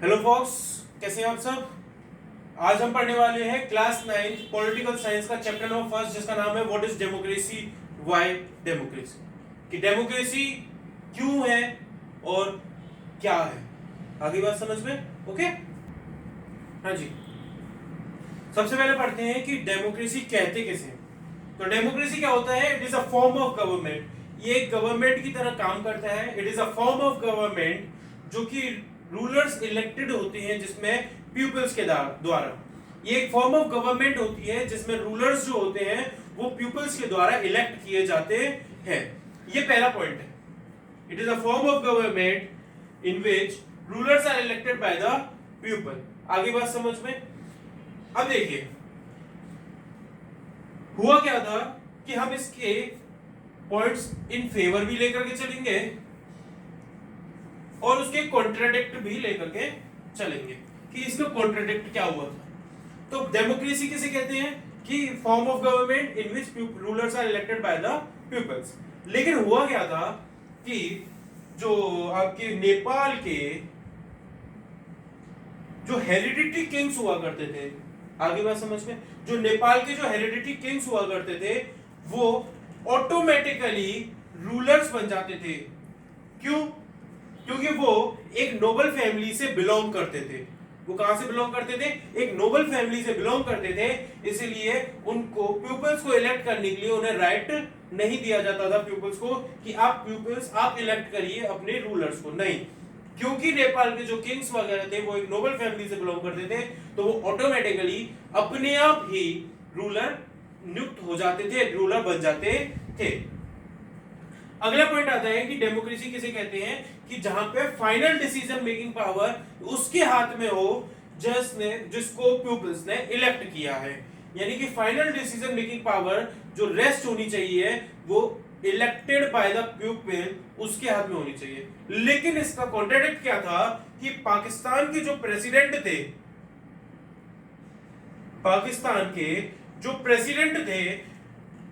Hello fox, कैसे हैं आप सब। आज हम पढ़ने वाले हैं क्लास 9 पॉलिटिकल साइंस का चैप्टर नंबर फर्स्ट, जिसका नाम है what is democracy, why democracy. कि डेमोक्रेसी क्यों है और क्या है। आगे बात समझ में? ओके, हाँ जी। सबसे पहले पढ़ते हैं कि डेमोक्रेसी कहते किसे हैं। तो डेमोक्रेसी क्या होता है? It is a form of government. ये एक गवर्नमेंट की तरह काम करता है। It is a form of government जो कि रूलर्स इलेक्टेड होते हैं, जिसमें पीपल्स के द्वारा। ये एक फॉर्म ऑफ गवर्नमेंट होती है जिसमें रूलर्स जो होते हैं वो पीपल्स के द्वारा इलेक्ट किए जाते हैं। ये पहला पॉइंट है। It is a form of government in which rulers are elected by the people. आगे बात समझ में? अब देखिए हुआ क्या था कि हम इसके पॉइंट्स इन फेवर भी लेकर के चलेंगे और उसके कॉन्ट्राडिक्ट भी लेकर के चलेंगे कि इसका कॉन्ट्राडिक्ट क्या हुआ था। तो डेमोक्रेसी किसे कहते हैं? कि form of government in which rulers are elected by the peoples. लेकिन हुआ क्या था कि जो आपके नेपाल के जो हेरिडिटरी किंग्स हुआ करते थे, आगे बात समझ में, जो नेपाल के जो हेरिडिटरी किंग्स हुआ करते थे वो ऑटोमेटिकली रूलर्स बन जाते थे। क्यों? क्योंकि वो एक नोबल फैमिली से बिलोंग करते थे। वो कहां से बिलोंग करते थे? एक नोबल फैमिली से बिलोंग करते थे। इसलिए उनको पीपल्स को इलेक्ट करने के लिए उन्हें राइट नहीं दिया जाता था पीपल्स को कि आप पीपल्स आप इलेक्ट करिए अपने रूलर्स को। नहीं, क्योंकि नेपाल के जो किंग्स वगैरह थे वो एक नोबल फैमिली से बिलोंग करते थे, तो वो ऑटोमेटिकली अपने आप ही रूलर नियुक्त हो जाते थे, रूलर बन जाते थे। अगला पॉइंट आता है कि डेमोक्रेसी किसे कहते हैं? कि जहां पे फाइनल डिसीजन मेकिंग पावर उसके हाथ में हो जिसको पीपल्स ने इलेक्ट किया है। यानी कि फाइनल डिसीजन मेकिंग पावर जो रेस्ट होनी चाहिए वो इलेक्टेड बाय द पीपल उसके हाथ में होनी चाहिए। लेकिन इसका कॉन्ट्राडिक्ट क्या था कि पाकिस्तान के जो प्रेसिडेंट थे, पाकिस्तान के जो प्रेसिडेंट थे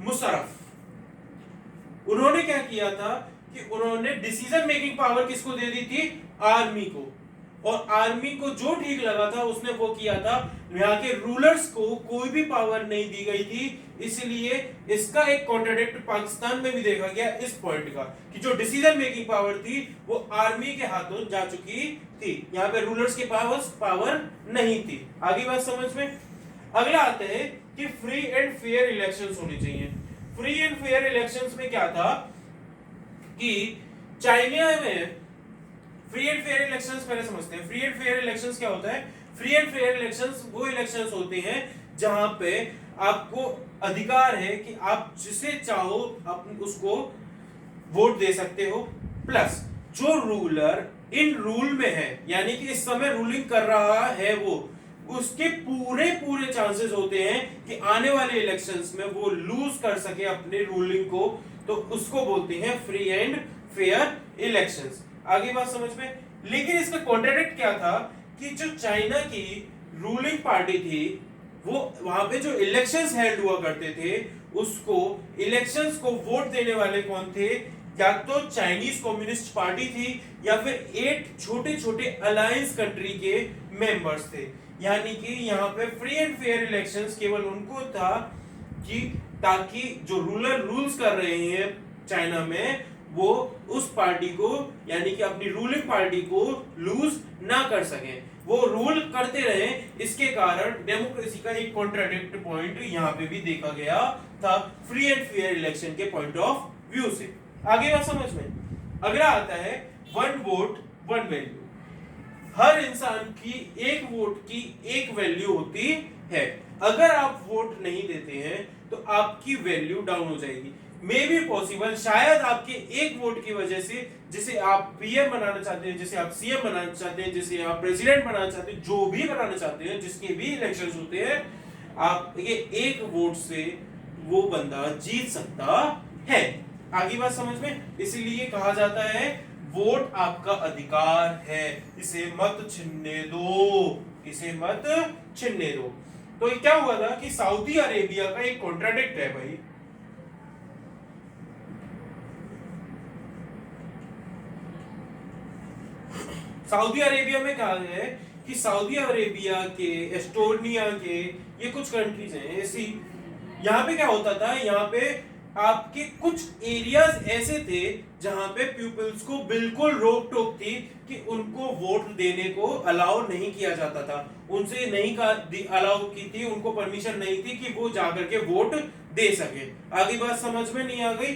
मुशर्रफ, उन्होंने क्या किया था कि उन्होंने डिसीजन मेकिंग पावर किसको दे दी थी? आर्मी को। और आर्मी को जो ठीक लगा था उसने वो किया था। यहाँ के रूलर्स को कोई भी पावर नहीं दी गई थी। इसलिए इसका एक कॉन्ट्राडिक्ट पाकिस्तान में भी देखा गया इस पॉइंट का कि जो डिसीजन मेकिंग पावर थी वो आर्मी के हाथों जा चुकी थी। यहाँ पे रूलर्स के पावर नहीं थी। आगे बात समझ में? अगला आता है कि फ्री एंड फेयर इलेक्शंस होनी चाहिए। फ्री एंड फेयर इलेक्शंस में क्या था कि चाइना में फ्री एंड फेयर इलेक्शंस पहले समझते हैं। फ्री एंड फेयर इलेक्शंस क्या होता है? फ्री एंड फेयर इलेक्शंस वो इलेक्शंस होते हैं जहां पे आपको अधिकार है कि आप जिसे चाहो आप उसको वोट दे सकते हो। प्लस जो रूलर इन रूल में है, यानी कि इस समय रूलिंग कर रहा है, वो उसके पूरे पूरे चांसेस होते हैं कि आने वाले इलेक्शंस में वो लूज कर सके अपने रूलिंग को। तो उसको बोलते हैं फ्री एंड फेयर इलेक्शंस। आगे बात समझ में? लेकिन इसका कॉन्ट्राडिक्ट क्या था कि जो चाइना की रूलिंग पार्टी थी वो वहां पे जो इलेक्शंस हेल्ड हुआ करते थे उसको इलेक्शंस को वोट देने वाले कौन थे? या तो चाइनीज कम्युनिस्ट पार्टी थी या फिर 8 छोटे छोटे अलायंस कंट्री के मेंबर्स थे। यानी कि यहाँ पे फ्री एंड फेयर इलेक्शंस केवल उनको था कि ताकि जो रूलर रूल्स कर रहे हैं चाइना में वो उस पार्टी को, यानी कि अपनी रूलिंग पार्टी को लूज ना कर सके, वो रूल करते रहे। इसके कारण डेमोक्रेसी का एक कॉन्ट्राडिक्ट पॉइंट यहाँ पे भी देखा गया था फ्री एंड फेयर इलेक्शन के पॉइंट ऑफ व्यू से। आगे बात समझ में? अगला आता है वन वोट वन वैल्यू। हर इंसान की एक वोट की एक वैल्यू होती है। अगर आप वोट नहीं देते हैं तो आपकी वैल्यू डाउन हो जाएगी। मे बी पॉसिबल, शायद आपके एक वोट की वजह से, जिसे आप पीएम बनाना चाहते हैं, जिसे आप सीएम बनाना चाहते हैं, जिसे आप प्रेसिडेंट बनाना चाहते हैं, जो भी बनाना चाहते हैं, जिसके भी इलेक्शंस होते हैं, आप ये एक वोट से वो बंदा जीत सकता है। आगे बात समझ में? इसीलिए कहा जाता है वोट आपका अधिकार है, इसे मत छीनने दो, इसे मत छीनने दो। तो क्या हुआ था कि सऊदी अरेबिया का एक कॉन्ट्राडिक्ट है भाई। सऊदी अरेबिया में कहा गया है कि सऊदी अरेबिया के, एस्टोनिया के, ये कुछ कंट्रीज हैं ऐसी। यहाँ पे क्या होता था, यहाँ पे आपके कुछ एरियाज ऐसे थे जहां पे पीपल्स को बिल्कुल रोक टोक थी कि उनको वोट देने को अलाउ नहीं किया जाता था, उनसे नहीं अलाउ की थी, उनको परमिशन नहीं थी कि वो जाकर के वोट दे सके। आगे बात समझ में नहीं आ गई?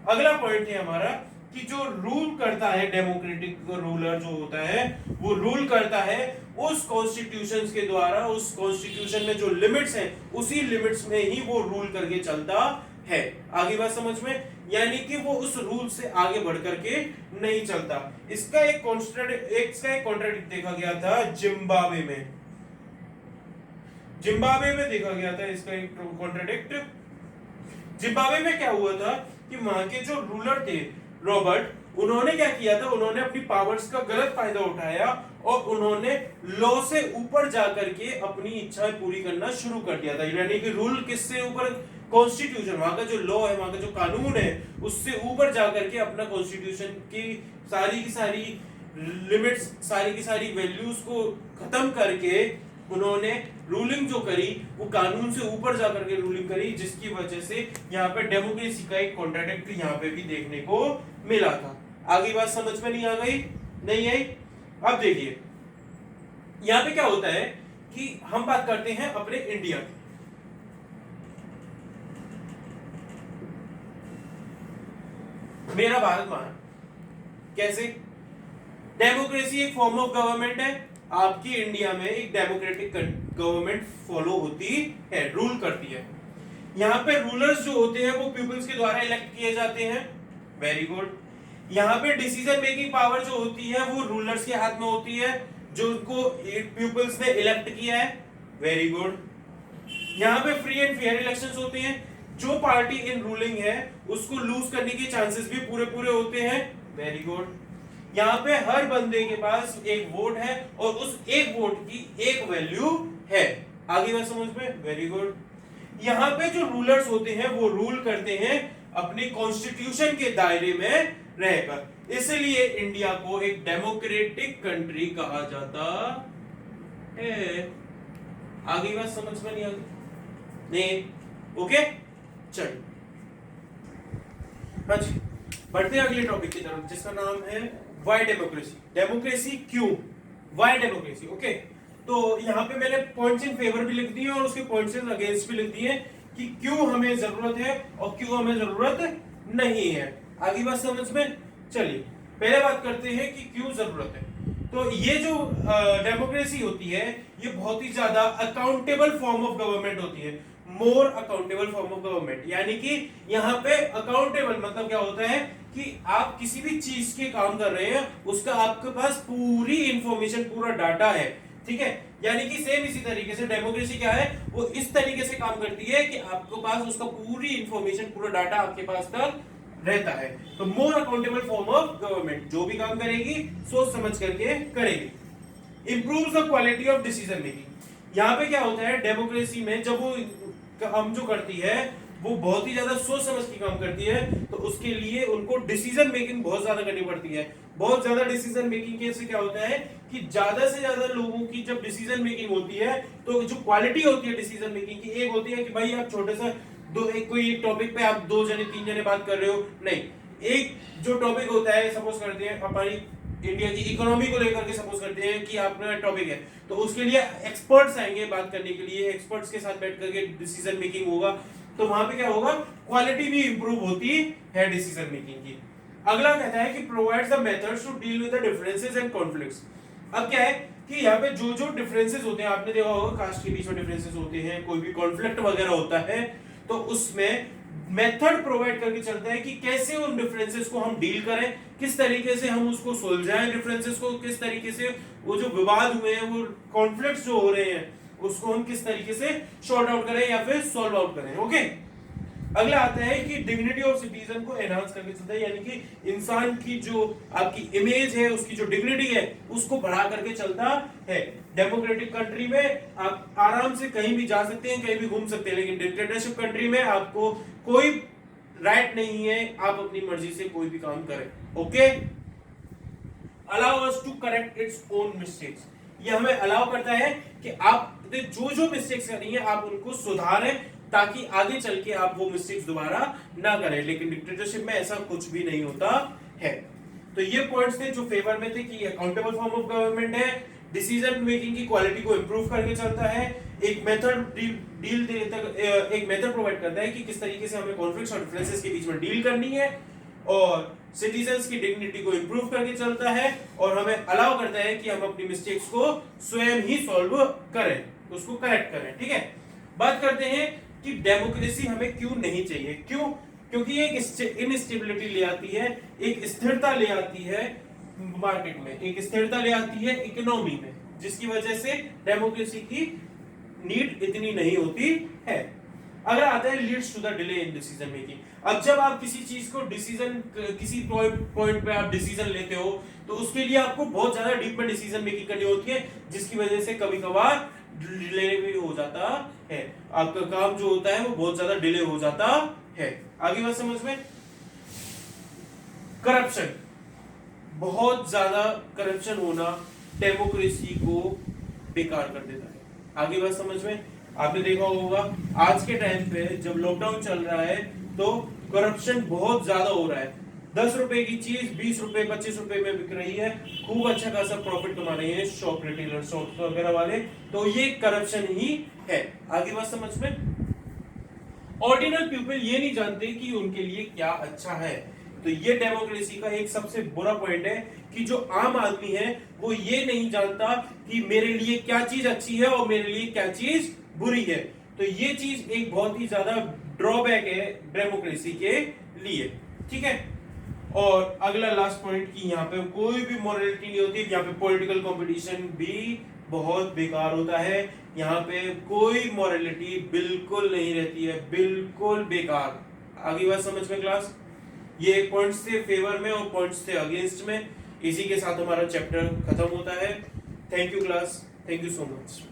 अगला पॉइंट है हमारा कि जो रूल करता है, डेमोक्रेटिक रूलर जो होता है वो रूल करता है उस कॉन्स्टिट्यूशन के द्वारा, उस कॉन्स्टिट्यूशन में जो लिमिट्स हैं उसी लिमिट्स में ही वो रूल करके चलता है। आगे बात समझ में? यानी कि वो उस रूल से आगे बढ़ करके नहीं चलता। इसका एक कॉन्ट्राडिक्ट देखा गया था जिम्बाब्वे में। जिम्बाब्वे में देखा गया था इसका एक कॉन्ट्राडिक्ट। जिम्बाब्वे में क्या हुआ था कि वहां के जो रूलर थे रॉबर्ट, उन्होंने क्या किया था, उन्होंने अपनी पावर्स का गलत फायदा उठाया और उन्होंने लॉ से ऊपर जाकर के अपनी इच्छाएं पूरी करना शुरू कर दिया था। यानी कि रूल किससे ऊपर? कॉन्स्टिट्यूशन, वहां का जो लॉ है, वहां का जो कानून है, उससे ऊपर जाकर के अपना कॉन्स्टिट्यूशन की सारी लिमिट्स, सारी की सारी वैल्यूज को खत्म करके उन्होंने रूलिंग जो करी वो कानून से ऊपर जाकर के रूलिंग करी, जिसकी वजह से यहाँ पे डेमोक्रेसी का एक कॉन्ट्राडिक्ट यहाँ पे भी देखने को मिला था। आगे बात समझ में नहीं आ गई? नहीं आई? अब देखिए यहाँ पे क्या होता है कि हम बात करते हैं अपने इंडिया की। मेरा भारत महान कैसे? डेमोक्रेसी एक फॉर्म ऑफ गवर्नमेंट है। आपकी इंडिया में एक डेमोक्रेटिक गवर्नमेंट फॉलो होती है, रूल करती है। यहाँ पे रूलर्स जो होते हैं वो पीपल्स के द्वारा इलेक्ट किए जाते हैं। Very good. यहाँ पे डिसीजन मेकिंग पावर जो होती है वो रूलर्स के हाथ में होती है, जो उनको पीपल्स ने इलेक्ट किया है। Very good. यहाँ पे फ्री एंड फेयर इलेक्शंस होते हैं। जो पार्टी इन रूलिंग है उसको लूज करने के चांसेस भी पूरे होते हैं। Very good. यहाँ पे हर बंदे के पास एक वोट है और उस एक वोट की एक वैल्यू है। आगे बात समझ में? Very good. यहाँ पे जो रूलर्स होते हैं वो रूल करते हैं अपने कॉन्स्टिट्यूशन के दायरे में रहकर, इसलिए इंडिया को एक डेमोक्रेटिक कंट्री कहा जाता है। आगे बात समझ में नहीं आ गई? नहीं? ओके, चलिए हाँ जी, बढ़ते हैं अगले टॉपिक की तरफ जिसका नाम है वाई डेमोक्रेसी। डेमोक्रेसी क्यों? Y democracy. ओके, तो यहाँ पे मैंने पॉइंट्स इन फेवर भी लिख दिए और उसके पॉइंट्स इन अगेंस्ट भी लिख दिए कि क्यों हमें जरूरत है और क्यों हमें जरूरत नहीं है। आगे बात समझ में? चलिए पहले बात करते हैं कि क्यों जरूरत है। तो ये जो डेमोक्रेसी होती है ये बहुत ही ज्यादा अकाउंटेबल फॉर्म ऑफ गवर्नमेंट होती है। मोर अकाउंटेबल फॉर्म ऑफ गवर्नमेंट, यानी कि यहाँ पे अकाउंटेबल मतलब क्या होता है कि आप किसी भी चीज के काम कर रहे हैं उसका आपके पास पूरी इंफॉर्मेशन, पूरा डाटा है। ठीक है, यानी कि सेम इसी तरीके से डेमोक्रेसी क्या है, वो इस तरीके से काम करती है कि आपके पास उसका पूरी इंफॉर्मेशन, पूरा डाटा आपके पास तक रहता है। तो मोर अकाउंटेबल फॉर्म ऑफ गवर्नमेंट, जो भी काम करेगी सोच समझ करके करेगी। Improves the quality of decision making. यहाँ पे क्या होता है डेमोक्रेसी में, जब वो हम जो करती है वो बहुत ही ज्यादा सोच समझ के काम करती है, तो उसके लिए उनको डिसीजन मेकिंग बहुत ज्यादा करनी पड़ती है। बहुत ज्यादा डिसीजन मेकिंग से क्या होता है कि ज्यादा से ज्यादा लोगों की जब डिसीजन मेकिंग होती है तो जो क्वालिटी होती है डिसीजन मेकिंग की, एक होती है कि भाई आप छोटे सा कोई एक टॉपिक पे आप 2 जने 3 जने बात कर रहे हो, नहीं, एक जो टॉपिक होता है, सपोज करते हैं हमारी इंडिया की इकोनॉमी को लेकर के सपोज करते हैं कि आपका टॉपिक है, तो उसके लिए एक्सपर्ट्स आएंगे बात करने के लिए, एक्सपर्ट्स के साथ बैठ करके डिसीजन मेकिंग होगा, तो वहां पे क्या होगा, क्वालिटी भी इंप्रूव होती है डिसीजन मेकिंग की। अगला कहता है कि provides the methods to deal with the differences and conflicts. अब क्या है कि यहाँ पे जो जो डिफरेंसेस होते हैं, आपने देखा होगा कास्ट के बीच में डिफरेंसेस होते हैं, कोई भी कॉन्फ्लिक्ट वगैरह होता है, तो उसमें मेथड प्रोवाइड करके चलता है कि कैसे उन डिफरेंसेस को हम डील करें, किस तरीके से हम उसको सुलझाएं डिफरेंसेस को, किस तरीके से वो जो विवाद हुए हैं, वो कॉन्फ्लिक्ट्स जो हो रहे हैं, उसको हम किस तरीके से सॉर्ट आउट करें या फिर सॉल्व आउट करें। ओके, अगला आता है कि डिग्निटी ऑफ सिटीजन को एनहांस करके चलता है, यानी कि इंसान की जो आपकी इमेज है, उसकी जो डिग्निटी है, उसको बढ़ा करके चलता है। डेमोक्रेटिक कंट्री में आप आराम से कहीं भी जा सकते हैं, कहीं भी घूम सकते हैं, लेकिन डिक्टेटरशिप कंट्री में आपको कोई राइट नहीं है, आप अपनी मर्जी से कोई भी काम करें। Okay, allow us to correct its own mistakes. ये हमें अलाउ करता है कि आप जो जो मिस्टेक्स कर रही हैं आप उनको सुधारें ताकि आगे चल के आप वो मिस्टेक्स दोबारा ना करें, लेकिन डिक्टेटरशिप में ऐसा कुछ भी नहीं होता है। तो ये पॉइंट्स थे जो फेवर में थे कि अकाउंटेबल फॉर्म ऑफ गवर्नमेंट है, डिसीजन मेकिंग की क्वालिटी को इंप्रूव करके चलता है, एक मेथड एक मेथड प्रोवाइड करता है कि किस तरीके से हमें कॉन्फ्लिक्ट्स और डिफरेंसेस के बीच में डील करनी है, और सिटीजन्स की डिग्निटी को इंप्रूव करके चलता है, और हमें अलाउ करता है कि हम अपनी मिस्टेक्स को स्वयं ही सॉल्व करें, उसको करेक्ट करें। ठीक है, बात करते हैं कि डेमोक्रेसी हमें क्यों नहीं चाहिए। क्यों? क्योंकि ये एक इनस्टेबिलिटी ले आती है, एक स्थिरता ले आती है मार्केट में, एक स्थिरता ले आती है इकोनॉमी में, जिसकी वजह से डेमोक्रेसी की नीड इतनी नहीं होती है। अगर आता है leads to the delay in decision making, अब जब आप किसी चीज को डिसीजन किसी पॉइंट पे आप डिसीजन लेते हो तो उसके लिए आपको बहुत ज्यादा डीप में डिसीजन मेकिंग करनी होती है, जिसकी वजह से कभी कभार डिले भी हो जाता है, आपका काम जो होता है वो बहुत ज्यादा डिले हो जाता है। आगे बात समझ में, करप्शन, बहुत ज्यादा करप्शन होना डेमोक्रेसी को बेकार कर देता है। आगे बात समझ में, आपने देखा होगा आज के टाइम पे जब लॉकडाउन चल रहा है तो करप्शन बहुत ज्यादा हो रहा है, 10 रुपए की चीज 20 रुपए 25 रुपए में बिक रही है, खूब अच्छा खासा प्रॉफिट कमा रहे हैं शॉप रिटेलर शॉप वगैरह वाले, तो ये करप्शन ही है। आगे बात समझ में, ऑर्डिनल पीपल ये नहीं जानते कि उनके लिए क्या अच्छा है, तो ये डेमोक्रेसी का एक सबसे बुरा पॉइंट है कि जो आम आदमी है वो ये नहीं जानता कि मेरे लिए क्या चीज अच्छी है और मेरे लिए क्या चीज बुरी है, तो ये चीज एक बहुत ही ज्यादा ड्रॉबैक है डेमोक्रेसी के लिए। ठीक है, और अगला लास्ट पॉइंट कि यहाँ पे कोई भी मोरालिटी नहीं होती, यहाँ पे पॉलिटिकल कंपटीशन भी बहुत बेकार होता है, यहाँ पे कोई मोरालिटी बिल्कुल नहीं रहती है, बिल्कुल बेकार। आगे बात समझ में क्लास, ये पॉइंट्स थे फेवर में और पॉइंट्स थे अगेंस्ट में। इसी के साथ हमारा चैप्टर खत्म होता है। Thank you class, thank you so much.